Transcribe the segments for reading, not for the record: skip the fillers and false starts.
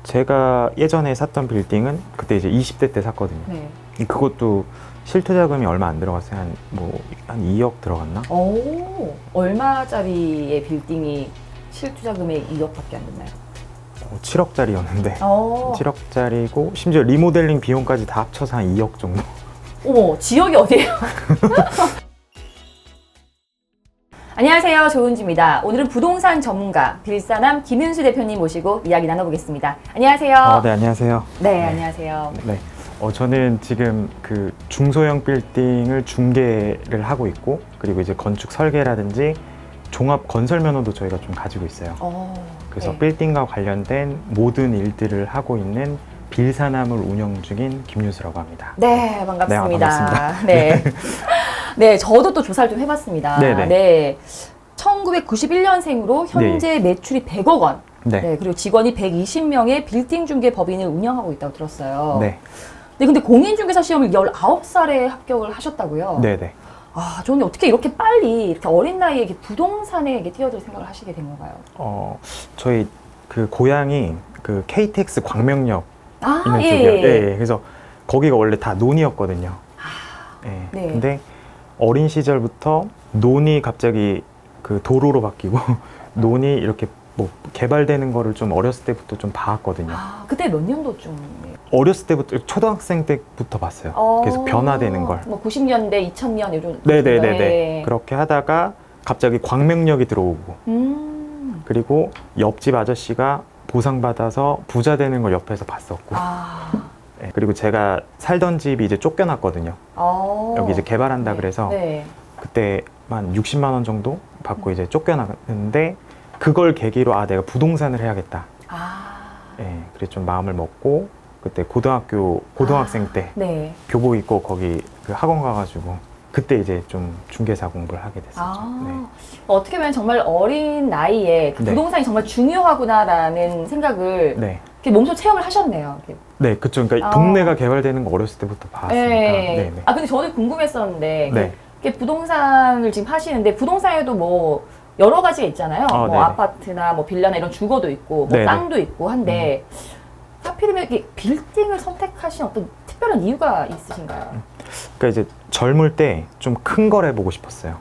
제가 예전에 샀던 빌딩은 그때 이제 20대 때 샀거든요. 네. 그것도 실투 자금이 얼마 안 들어갔어요. 한 2억 들어갔나? 오, 얼마짜리의 빌딩이 실투자금의 2억밖에 안 됐나요? 7억짜리였는데 오. 7억짜리고 심지어 리모델링 비용까지 다 합쳐서 한 2억 정도. 어머, 지역이 어디예요? 안녕하세요, 조은주입니다. 오늘은 부동산 전문가 빌사남 김윤수 대표님 모시고 이야기 나눠보겠습니다. 안녕하세요. 네, 안녕하세요. 네, 안녕하세요. 네. 저는 지금 그 중소형 빌딩을 중개를 하고 있고, 그리고 이제 건축 설계라든지 종합 건설 면허도 저희가 좀 가지고 있어요. 그래서 네. 빌딩과 관련된 모든 일들을 하고 있는 빌사남을 운영 중인 김윤수라고 합니다. 네, 반갑습니다. 네, 반갑습니다. 네. 네, 저도 또 조사를 좀 해봤습니다. 네네. 네. 1991년생으로 현재 매출이 100억 원. 네. 네, 그리고 직원이 120명의 빌딩 중개 법인을 운영하고 있다고 들었어요. 네. 네, 근데 공인중개사 시험을 19살에 합격을 하셨다고요? 네네. 아, 저는 어떻게 이렇게 빨리, 이렇게 어린 나이에 이렇게 부동산에 이렇게 뛰어들 생각을 하시게 된 건가요? 저희 그 고향이 그 KTX 광명역 아, 있는 예, 쪽이요. 예. 네, 그래서 거기가 원래 다 논이었거든요. 네. 네. 근데 어린 시절부터 논이 갑자기 그 도로로 바뀌고 논이 이렇게 뭐 개발되는 거를 좀 어렸을 때부터 좀 봐왔거든요. 아, 그때 몇 년도쯤? 어렸을 때부터 초등학생 때부터 봤어요. 계속 변화되는 걸. 뭐 90년대, 2000년 이런. 네네네네. 네. 그렇게 하다가 갑자기 광명역이 들어오고, 그리고 옆집 아저씨가 보상받아서 부자 되는 걸 옆에서 봤었고. 아. 네, 그리고 제가 살던 집이 이제 쫓겨났거든요. 여기 이제 개발한다 네. 그래서 네. 그때만 60만 원 정도 받고 이제 쫓겨났는데, 그걸 계기로 내가 부동산을 해야겠다. 네, 그래서 좀 마음을 먹고 그때 고등학생 때 네. 교복 입고 거기 그 학원 가가지고 그때 이제 좀 중개사 공부를 하게 됐었죠. 네. 어떻게 보면 정말 어린 나이에 그 네. 부동산이 정말 중요하구나라는 생각을 네. 이렇게 몸소 체험을 하셨네요. 이렇게. 네, 그쵸. 그러니까 동네가 개발되는 거 어렸을 때부터 봤으니까. 네. 네, 네. 근데 저는 궁금했었는데 네. 이렇게 부동산을 지금 하시는데 부동산에도 뭐 여러 가지가 있잖아요. 뭐 네네. 아파트나 뭐 빌라나 이런 주거도 있고 뭐 네네. 땅도 있고 한데 하필이면 이렇게 빌딩을 선택하신 어떤 특별한 이유가 있으신가요? 그러니까 이제 젊을 때 좀 큰 걸 해보고 싶었어요.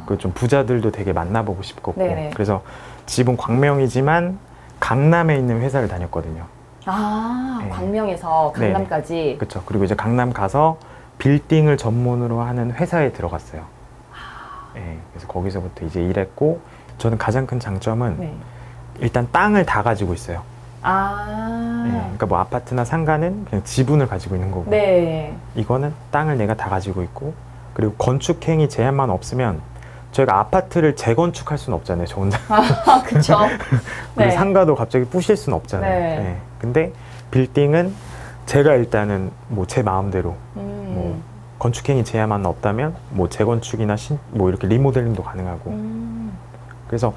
그 좀 부자들도 되게 만나보고 싶었고. 네네. 그래서 집은 광명이지만 강남에 있는 회사를 다녔거든요. 네. 광명에서 강남까지. 그렇죠. 그리고 이제 강남 가서 빌딩을 전문으로 하는 회사에 들어갔어요. 네, 그래서 거기서부터 이제 일했고, 저는 가장 큰 장점은 네. 일단 땅을 다 가지고 있어요. 네, 그러니까 뭐 아파트나 상가는 그냥 지분을 가지고 있는 거고, 네. 이거는 땅을 내가 다 가지고 있고, 그리고 건축행위 제한만 없으면 저희가 아파트를 재건축할 수는 없잖아요, 저 혼자. 그쵸. 그리고 네. 상가도 갑자기 부실 수는 없잖아요. 네. 네. 근데 빌딩은 제가 일단은 뭐 제 마음대로 뭐 건축행위 제한만 없다면 뭐 재건축이나 뭐 이렇게 리모델링도 가능하고. 그래서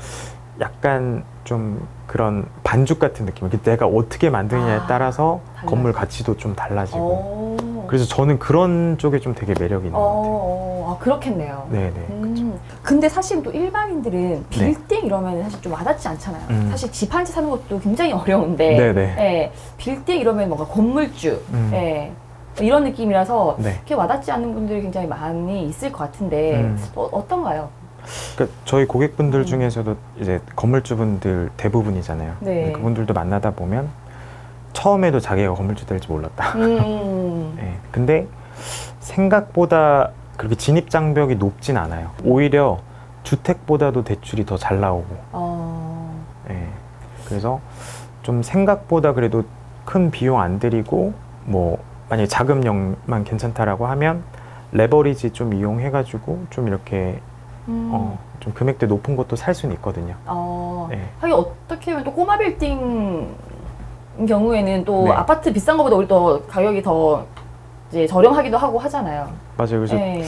약간 좀 그런 반죽 같은 느낌. 내가 어떻게 만드느냐에 따라서 달라요. 건물 가치도 좀 달라지고. 그래서 저는 그런 쪽에 좀 되게 매력이 있는 것 같아요. 그렇겠네요. 네네. 근데 사실 또 일반인들은 빌딩 이러면 사실 좀 와닿지 않잖아요. 사실 집 한 채 사는 것도 굉장히 어려운데, 네네. 예, 빌딩 이러면 뭔가 건물주, 예, 이런 느낌이라서 네. 그렇게 와닿지 않는 분들이 굉장히 많이 있을 것 같은데 어떤가요? 그러니까 저희 고객분들 중에서도 이제 건물주분들 대부분이잖아요. 네. 그분들도 만나다 보면 처음에도 자기가 건물주 될지 몰랐다. 네. 근데 생각보다 그렇게 진입 장벽이 높진 않아요. 오히려 주택보다도 대출이 더 잘 나오고. 네. 그래서 좀 생각보다 그래도 큰 비용 안 들이고, 뭐 만약에 자금력만 괜찮다라고 하면 레버리지 좀 이용해가지고 좀 이렇게 좀 금액대 높은 것도 살 수는 있거든요. 하긴 어떻게 보면 또 꼬마 빌딩 경우에는 또 네. 아파트 비싼 것보다 오히려 더 가격이 더 이제 저렴하기도 하고 하잖아요. 맞아요. 그래서 네.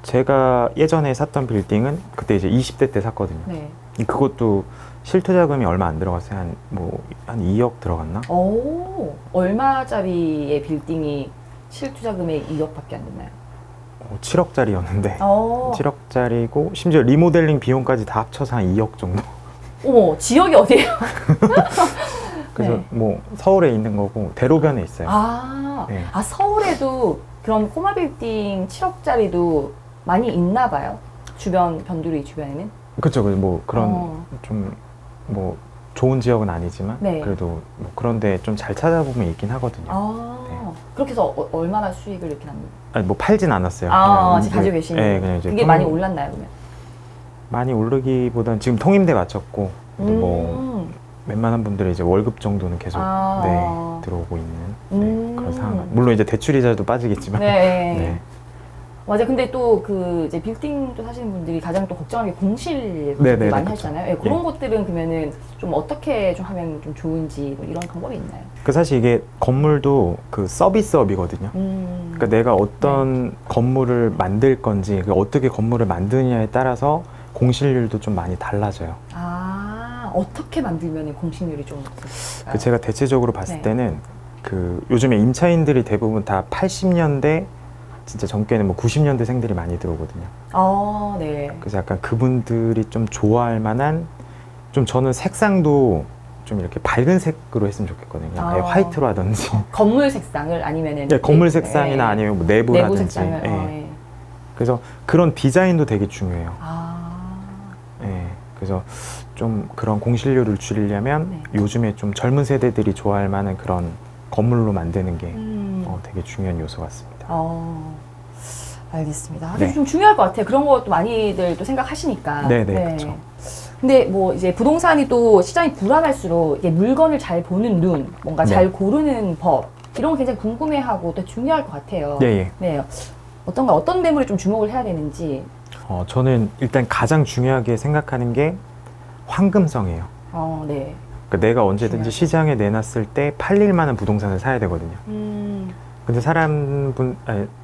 제가 예전에 샀던 빌딩은 그때 이제 20대 때 샀거든요. 네. 그것도 실투 자금이 얼마 안 들어갔어요. 한 2억 들어갔나? 얼마짜리의 빌딩이 실투자금의 2억밖에 안 됐나요? 7억짜리였는데 7억짜리고 심지어 리모델링 비용까지 다 합쳐서 한 2억 정도. 어머, 지역이 어디예요? 그래서 네. 뭐 서울에 있는 거고 대로변에 있어요. 네. 서울에도 그런 꼬마 빌딩 7억짜리도 많이 있나 봐요. 주변, 변두리 주변에는. 그렇죠. 뭐 그런 좀 뭐 좋은 지역은 아니지만 네. 그래도 뭐 그런데 좀 잘 찾아보면 있긴 하거든요. 네. 그렇게 해서 얼마나 수익을 이렇게 납니까? 아니 뭐 팔진 않았어요. 지금 가지고 계시는. 네, 그냥 이제 그게 많이 올랐나요, 그러면? 많이 오르기보다는 지금 통임대 마쳤고 뭐 웬만한 분들이 이제 월급 정도는 계속 네, 들어오고 있는 네, 그런 상황. 물론 이제 대출 이자도 빠지겠지만. 네. 네. 맞아. 근데 또 그 이제 빌딩도 사시는 분들이 가장 또 걱정하는 게 공실 네, 많이 그렇죠. 하시잖아요. 예, 그런 것들은 그러면은 좀 어떻게 좀 하면 좀 좋은지 뭐 이런 방법이 있나요? 그 사실 이게 건물도 그 서비스업이거든요. 그러니까 내가 어떤 건물을 만들 건지 어떻게 건물을 만드느냐에 따라서 공실률도 좀 많이 달라져요. 어떻게 만들면 공실률이 좀 높을까요? 그 제가 대체적으로 봤을 네. 때는 그 요즘에 임차인들이 대부분 다 80년대 진짜 젊게는 뭐 90년대생들이 많이 들어오거든요. 네. 그래서 약간 그분들이 좀 좋아할 만한 좀 저는 색상도 좀 이렇게 밝은 색으로 했으면 좋겠거든요. 아예 화이트로 하든지. 건물 색상을 아니면은 네, 건물 색상이나 아니면 뭐 내부 내부라든지. 색상을. 예. 그래서 그런 디자인도 되게 중요해요. 예. 그래서 좀 그런 공실률을 줄이려면 요즘에 좀 젊은 세대들이 좋아할 만한 그런 건물로 만드는 게 되게 중요한 요소 같습니다. 알겠습니다. 네. 좀 중요할 것 같아요. 그런 것도 많이들 또 생각하시니까. 네네, 그렇죠. 근데 뭐 이제 부동산이 또 시장이 불안할수록 이게 물건을 잘 보는 눈, 뭔가 잘 고르는 법 이런 거 굉장히 궁금해하고 또 중요할 것 같아요. 네. 어떤 매물에 좀 주목을 해야 되는지. 저는 일단 가장 중요하게 생각하는 게 황금성이에요. 네. 그러니까 내가 언제든지 시장에 내놨을 때 팔릴 만한 부동산을 사야 되거든요. 근데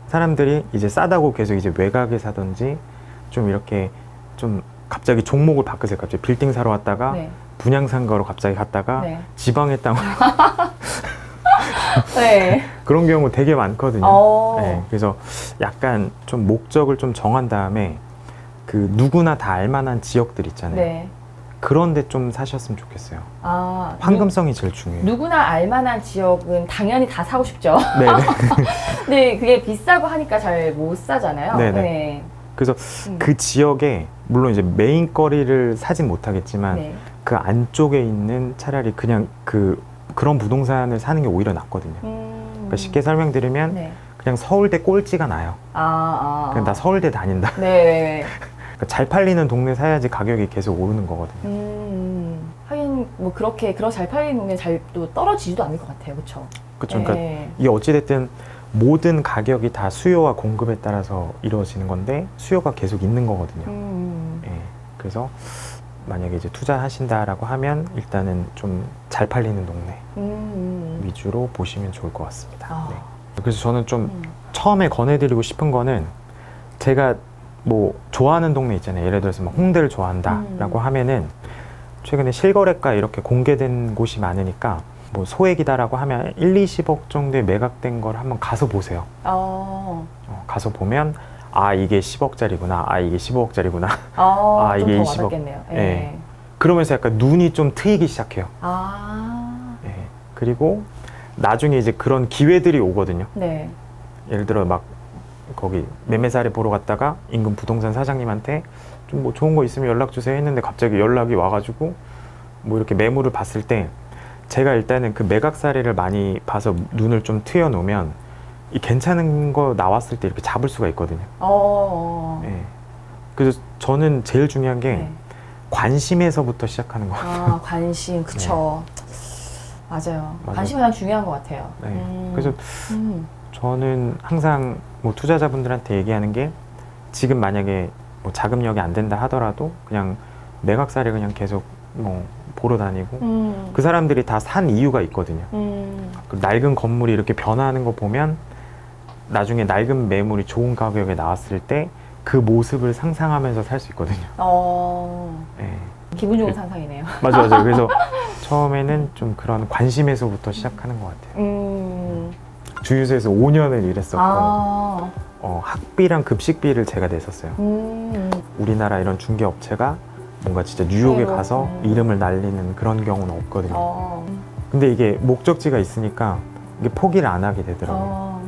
사람들이 이제 싸다고 계속 이제 외곽에 사든지 좀 이렇게 좀 갑자기 종목을 바꾸세요. 갑자기 빌딩 사러 왔다가 분양상 가로 갑자기 갔다가 지방에 땅을 그런 경우 되게 많거든요. 네, 그래서 약간 좀 목적을 좀 정한 다음에 그 누구나 다 알만한 지역들 있잖아요. 그런데 좀 사셨으면 좋겠어요. 황금성이 제일 중요해요. 누구나 알만한 지역은 당연히 다 사고 싶죠. 네네. 근데 그게 비싸고 하니까 잘 못 사잖아요. 네네. 그래서 그 지역에 물론 이제 메인 거리를 사진 못하겠지만 그 안쪽에 있는 차라리 그냥 그런 부동산을 사는 게 오히려 낫거든요. 그러니까 쉽게 설명드리면 그냥 서울대 꼴찌가 나요. 그냥 나 서울대 다닌다. 그러니까 잘 팔리는 동네 사야지 가격이 계속 오르는 거거든요. 하긴 뭐 그렇게 잘 팔리는 동네 잘 또 떨어지지도 않을 것 같아요, 그렇죠? 그렇죠. 그러니까 이게 어찌됐든 모든 가격이 다 수요와 공급에 따라서 이루어지는 건데 수요가 계속 있는 거거든요. 그래서 만약에 이제 투자하신다라고 하면 일단은 좀 잘 팔리는 동네 위주로 보시면 좋을 것 같습니다. 그래서 저는 좀 처음에 권해드리고 싶은 거는 제가 뭐 좋아하는 동네 있잖아요. 예를 들어서 막 홍대를 좋아한다라고 하면은 최근에 실거래가 이렇게 공개된 곳이 많으니까 뭐 소액이다라고 하면 1, 20억 정도에 매각된 걸 한번 가서 보세요. 가서 보면 이게 10억짜리구나. 이게 15억짜리구나. 이게 20억. 네. 그러면서 약간 눈이 좀 트이기 시작해요. 네. 그리고 나중에 이제 그런 기회들이 오거든요. 예를 들어 막 거기 매매사례 보러 갔다가 인근 부동산 사장님한테 좀 뭐 좋은 거 있으면 연락 주세요 했는데 갑자기 연락이 와가지고 뭐 이렇게 매물을 봤을 때 제가 일단은 그 매각 사례를 많이 봐서 눈을 좀 트여 놓으면 이 괜찮은 거 나왔을 때 이렇게 잡을 수가 있거든요. 네. 그래서 저는 제일 중요한 게 관심에서부터 시작하는 것 같아요. 관심, 그쵸. 맞아요. 관심이 가장 중요한 것 같아요. 그래서 저는 항상 뭐 투자자분들한테 얘기하는 게 지금 만약에 뭐 자금력이 안 된다 하더라도 그냥 매각 사례 그냥 계속 뭐 보러 다니고 그 사람들이 다 산 이유가 있거든요. 그 낡은 건물이 이렇게 변화하는 거 보면 나중에 낡은 매물이 좋은 가격에 나왔을 때 그 모습을 상상하면서 살 수 있거든요. 기분 좋은 상상이네요. 맞아요. 그래서 처음에는 좀 그런 관심에서부터 시작하는 것 같아요. 주유소에서 5년을 일했었고 학비랑 급식비를 제가 냈었어요. 우리나라 이런 중개업체가 뭔가 진짜 뉴욕에 가서 이름을 날리는 그런 경우는 없거든요. 근데 이게 목적지가 있으니까 이게 포기를 안 하게 되더라고요.